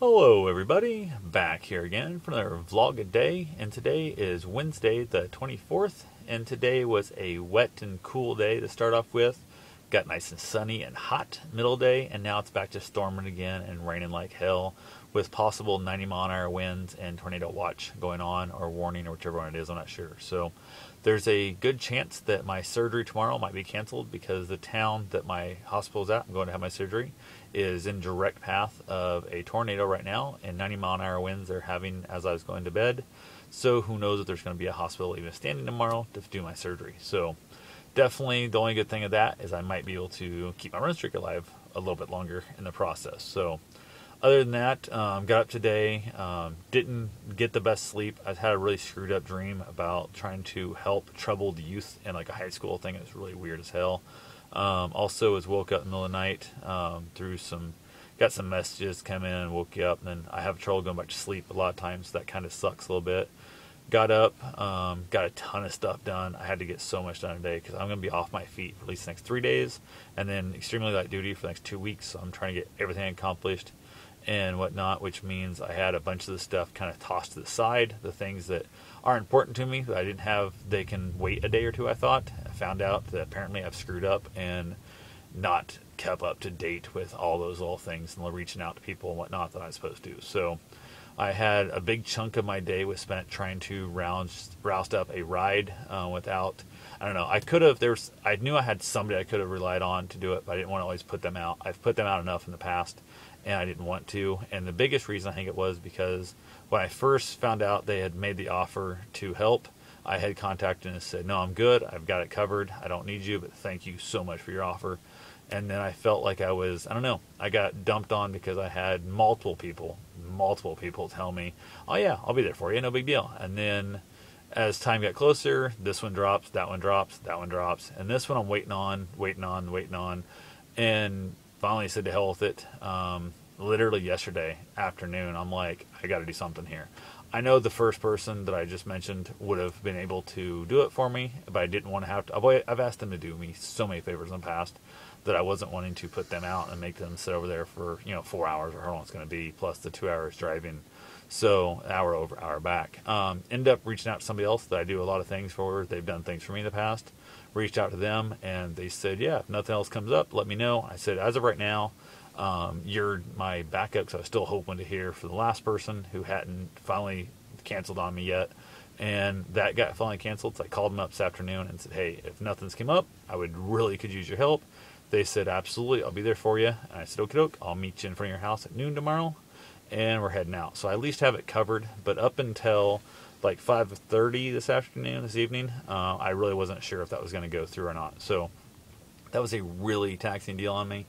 Hello everybody, back here again for another vlog a day, and today is Wednesday the 24th, and today was a wet and cool day to start off with. Got nice and sunny and hot middle day, and now it's back to storming again and raining like hell with possible 90-mile-an-hour winds and tornado watch going on, or warning, or whichever one it is, I'm not sure. So there's a good chance that my surgery tomorrow might be canceled because the town that my hospital is at, I'm going to have my surgery, is in direct path of a tornado right now, and 90-mile-an-hour winds they're having as I was going to bed. So who knows if there's going to be a hospital even standing tomorrow to do my surgery. So definitely the only good thing of that is I might be able to keep my run streak alive a little bit longer in the process. So other than that, got up today, didn't get the best sleep. I had a really screwed up dream about trying to help troubled youth in like a high school thing. It was really weird as hell. Also was woke up in the middle of the night, got some messages come in and woke you up, and then I have trouble going back to sleep a lot of times. So that kind of sucks a little bit. Got up, got a ton of stuff done. I had to get so much done today because I'm going to be off my feet for at least the next 3 days, and then extremely light duty for the next 2 weeks. So I'm trying to get everything accomplished and whatnot, which means I had a bunch of the stuff kind of tossed to the side. The things that are important to me that I didn't have, they can wait a day or two, I thought. I found out that apparently I've screwed up and not kept up to date with all those little things and reaching out to people and whatnot that I was supposed to. So I had a big chunk of my day was spent trying to roust up a ride without, I don't know, I knew I had somebody I could have relied on to do it, but I didn't want to always put them out. I've put them out enough in the past, and I didn't want to. And the biggest reason I think it was because when I first found out they had made the offer to help, I had contacted and said, no, I'm good. I've got it covered. I don't need you, but thank you so much for your offer. And then I felt like I got dumped on because I had multiple people tell me, oh yeah, I'll be there for you, no big deal. And then as time got closer, this one drops, that one drops, that one drops. And this one I'm waiting on. And finally said to hell with it. Literally yesterday afternoon, I'm like, I got to do something here. I know the first person that I just mentioned would have been able to do it for me, but I didn't want to have to. I've asked them to do me so many favors in the past that I wasn't wanting to put them out and make them sit over there for 4 hours or how long it's going to be, plus the 2 hours driving. So hour over, hour back. End up reaching out to somebody else that I do a lot of things for. They've done things for me in the past. Reached out to them, and they said, yeah, if nothing else comes up, let me know. I said, as of right now, you're my backup, so I was still hoping to hear from the last person who hadn't finally canceled on me yet. And that got finally canceled, so I called them up this afternoon and said, hey, if nothing's come up, I could use your help. They said, absolutely, I'll be there for you. And I said, okie doke, I'll meet you in front of your house at noon tomorrow, and we're heading out. So I at least have it covered, but up until like 5:30 this evening, I really wasn't sure if that was going to go through or not. So that was a really taxing deal on me.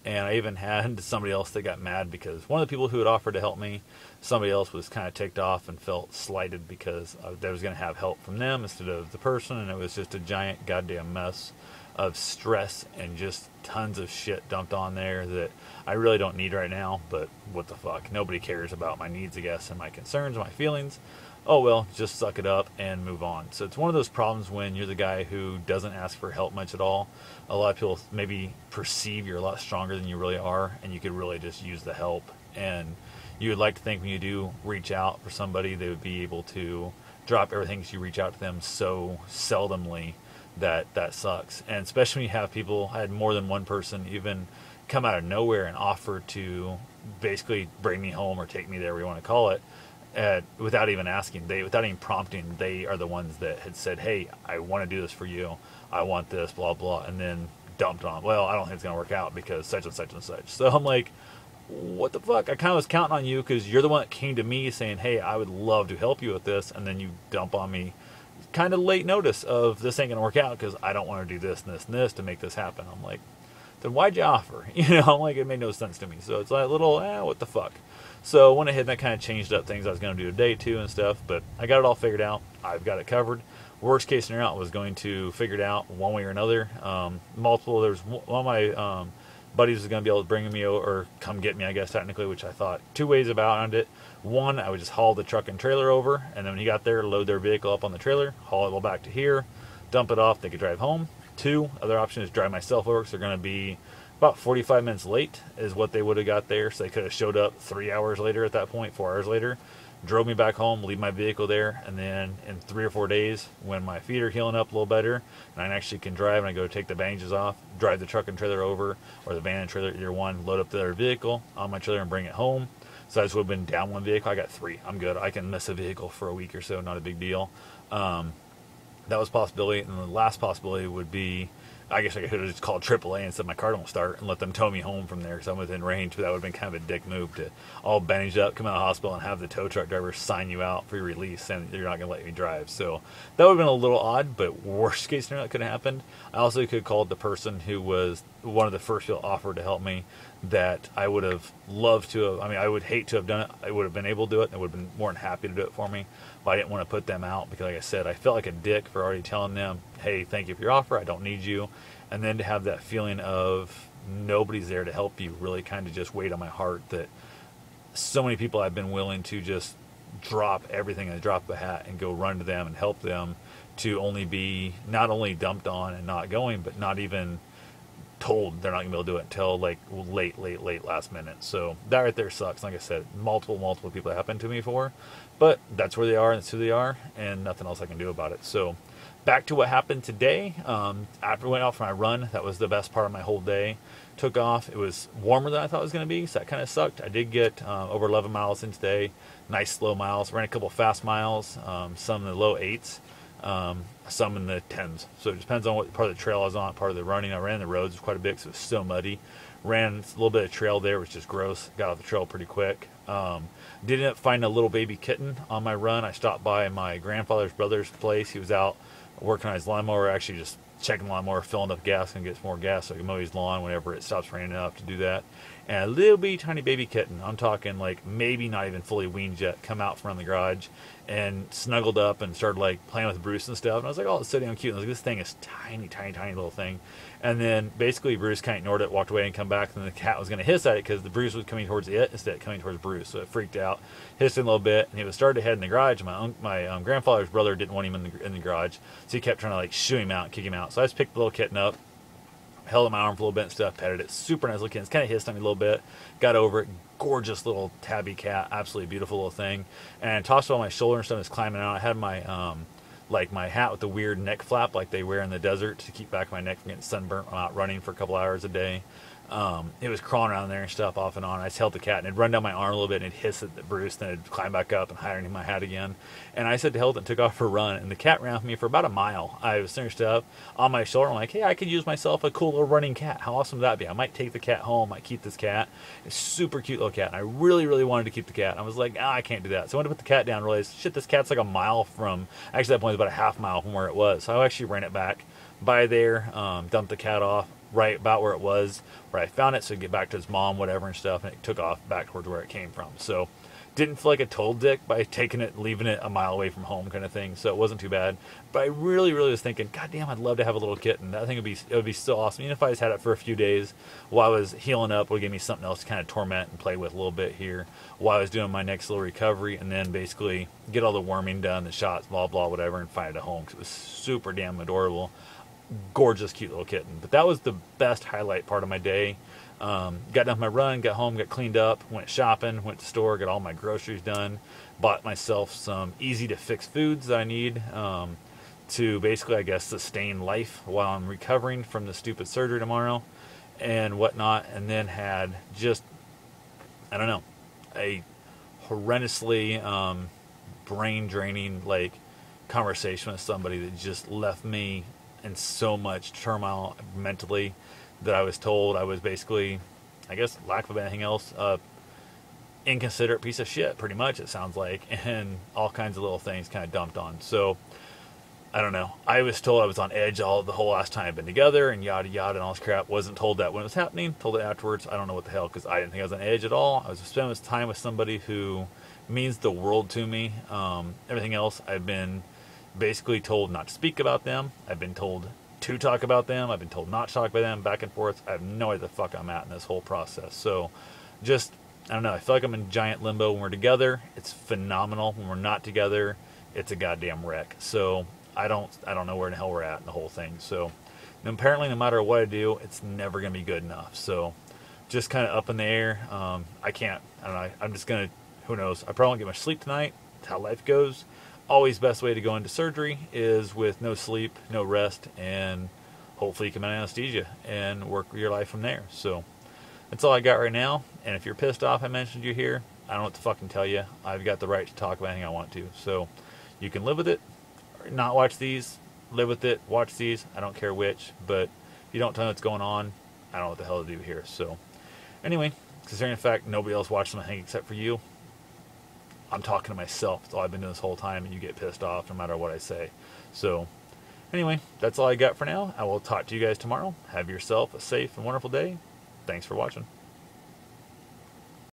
And I even had somebody else that got mad because one of the people who had offered to help me, somebody else was kind of ticked off and felt slighted because I was going to have help from them instead of the person. And it was just a giant goddamn mess of stress and just tons of shit dumped on there that I really don't need right now. But what the fuck? Nobody cares about my needs, I guess, and my concerns, my feelings. Oh well, just suck it up and move on. So it's one of those problems when you're the guy who doesn't ask for help much at all. A lot of people maybe perceive you're a lot stronger than you really are, and you could really just use the help. And you would like to think when you do reach out for somebody, they would be able to drop everything because you reach out to them so seldomly that sucks. And especially when you have people, I had more than one person even come out of nowhere and offer to basically bring me home or take me there, whatever you want to call it. Without even asking, without even prompting, they are the ones that had said, hey, I want to do this for you, I want this, blah blah, and then dumped on, well, I don't think it's going to work out because such and such and such. So I'm like, what the fuck? I kind of was counting on you because you're the one that came to me saying, hey, I would love to help you with this, and then you dump on me kind of late notice of this ain't going to work out because I don't want to do this and this and this to make this happen. I'm like, then why'd you offer? I'm like, it made no sense to me. So it's like a little, what the fuck? So went ahead and I kind of changed up things I was going to do today too and stuff, but I got it all figured out. I've got it covered. Worst case scenario, I was going to figure it out one way or another. There's one of my buddies was going to be able to bring me over, or come get me, I guess technically, which I thought two ways about it. One, I would just haul the truck and trailer over, and then when he got there, load their vehicle up on the trailer, haul it all back to here, dump it off, they could drive home. Two, other option is drive myself over, because they're going to be about 45 minutes late is what they would have got there. So they could have showed up 3 hours later at that point, 4 hours later, drove me back home, leave my vehicle there, and then in 3 or 4 days, when my feet are healing up a little better, and I actually can drive, and I go take the bandages off, drive the truck and trailer over, or the van and trailer, either one, load up the other vehicle on my trailer and bring it home. So I just would have been down one vehicle. I got 3. I'm good. I can miss a vehicle for a week or so, not a big deal. That was a possibility. And the last possibility would be, I guess I could have just called AAA and said my car don't start and let them tow me home from there because I'm within range. But that would have been kind of a dick move to all bandage up, come out of the hospital, and have the tow truck driver sign you out for your release, and you're not going to let me drive. So that would have been a little odd, but worst case scenario that could have happened. I also could have called the person who was one of the first people offered to help me that I would have loved to have. I mean, I would hate to have done it. I would have been able to do it. I would have been more than happy to do it for me. But I didn't want to put them out because, like I said, I felt like a dick for already telling them, hey, thank you for your offer. I don't need you. And then to have that feeling of nobody's there to help you really kind of just weighed on my heart that so many people I've been willing to just drop everything in the drop of a hat and go run to them and help them to only be not only dumped on and not going, but not even told they're not going to be able to do it until like late last minute. So that right there sucks. Like I said, multiple people that happened to me for, but that's where they are and that's who they are, and nothing else I can do about it. So back to what happened today. After I went off for my run, that was the best part of my whole day. Took off. It was warmer than I thought it was going to be, so that kind of sucked. I did get over 11 miles in today. Nice slow miles. Ran a couple fast miles, some in the low 8s. Some in the 10s. So it depends on what part of the trail I was on, part of the running. I ran the roads quite a bit because it was so muddy. Ran a little bit of trail there, which is gross. Got off the trail pretty quick. Did end up finding a little baby kitten on my run. I stopped by my grandfather's brother's place. He was out working on his lawnmower, actually just checking the lawnmower, filling up gas, and get some more gas so I can mow his lawn whenever it stops raining enough to do that. And a little bitty tiny baby kitten, I'm talking like maybe not even fully weaned yet, come out from the garage and snuggled up and started like playing with Bruce and stuff. And I was like, oh, it's so damn cute. And I was like, this thing is tiny little thing. And then basically Bruce kind of ignored it, walked away and come back, and the cat was going to hiss at it because the Bruce was coming towards it instead of coming towards Bruce. So it freaked out, hissed him a little bit, and he was starting to head in the garage. My grandfather's brother didn't want him in the garage, so he kept trying to like shoo him out, kick him out. So I just picked the little kitten up, held in my arm for a little bit and stuff, petted it. Super nice looking. It's kind of hissed on me a little bit. Got over it. Gorgeous little tabby cat. Absolutely beautiful little thing. And tossed it on my shoulder and stuff. It's climbing out. I had my my hat with the weird neck flap like they wear in the desert to keep back my neck from getting sunburnt when I'm out running for a couple hours a day. It was crawling around there and stuff off and on. I just held the cat and it'd run down my arm a little bit and it'd hiss at Bruce, then it'd climb back up and hide underneath my hat again. And I said to hold it and took off for a run, and the cat ran with me for about a mile. I was sitting stuff on my shoulder. I'm like, hey, I could use myself a cool little running cat. How awesome would that be? I might take the cat home. I might keep this cat. It's a super cute little cat. And I really wanted to keep the cat. And I was like, I can't do that. So I went to put the cat down and realized, shit, this cat's like a mile from, actually at that point it was about a half mile from where it was. So I actually ran it back by there, dumped the cat off right about where it was, where I found it, so get back to his mom, whatever and stuff, and it took off back towards where it came from. So didn't feel like a total dick by taking it, leaving it a mile away from home kind of thing, so it wasn't too bad. But I really was thinking, god damn, I'd love to have a little kitten. That thing would be so awesome. Even if I just had it for a few days while I was healing up, it would give me something else to kind of torment and play with a little bit here while I was doing my next little recovery, and then basically get all the worming done, the shots, blah whatever, and find it at home because it was super damn adorable. Gorgeous, cute little kitten. But that was the best highlight part of my day. Got done with my run, got home, got cleaned up, went shopping, went to the store, got all my groceries done, bought myself some easy to fix foods that I need to basically, I guess, sustain life while I'm recovering from the stupid surgery tomorrow and whatnot. And then had just, I don't know, a horrendously brain draining like conversation with somebody that just left me in so much turmoil mentally, that I was told I was basically, I guess, lack of anything else, inconsiderate piece of shit, pretty much, it sounds like, and all kinds of little things kind of dumped on. So, I don't know. I was told I was on edge the whole last time I've been together, and yada yada and all this crap. Wasn't told that when it was happening, told it afterwards. I don't know what the hell, because I didn't think I was on edge at all. I was spending this time with somebody who means the world to me. Everything else, I've been basically told not to speak about them. I've been told to talk about them. I've been told not to talk about them, back and forth. I have no idea the fuck I'm at in this whole process. So just, I don't know, I feel like I'm in giant limbo. When we're together, it's phenomenal. When we're not together, it's a goddamn wreck. So I don't know where in the hell we're at in the whole thing. So And apparently, no matter what I do, it's never going to be good enough. So, just kind of up in the air. I can't. I don't know. I'm just going to, who knows? I probably won't get much sleep tonight. That's how life goes. Always best way to go into surgery is with no sleep, no rest, and hopefully you come out of anesthesia and work your life from there. So, that's all I got right now. And if you're pissed off I mentioned you here, I don't know what to fucking tell you. I've got the right to talk about anything I want to. So, you can live with it, or not watch these, live with it, watch these. I don't care which. But if you don't tell me what's going on, I don't know what the hell to do here. So, anyway, considering the fact nobody else watches my thing except for you, I'm talking to myself. That's all I've been doing this whole time, and you get pissed off no matter what I say. So, anyway, that's all I got for now. I will talk to you guys tomorrow. Have yourself a safe and wonderful day. Thanks for watching.